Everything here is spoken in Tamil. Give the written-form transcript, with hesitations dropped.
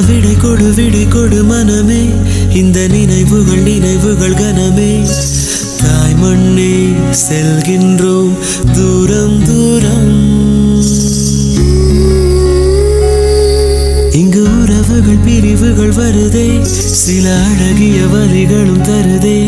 விடை கொடு மனமே, இந்த நினைவுகள் கனமே. தாய் மண்ணே செல்கின்றோம் தூரம் தூரம். இங்கு உறவுகள் பிரிவுகள் வருதே, சில அழகிய வரிகளும் தருதே.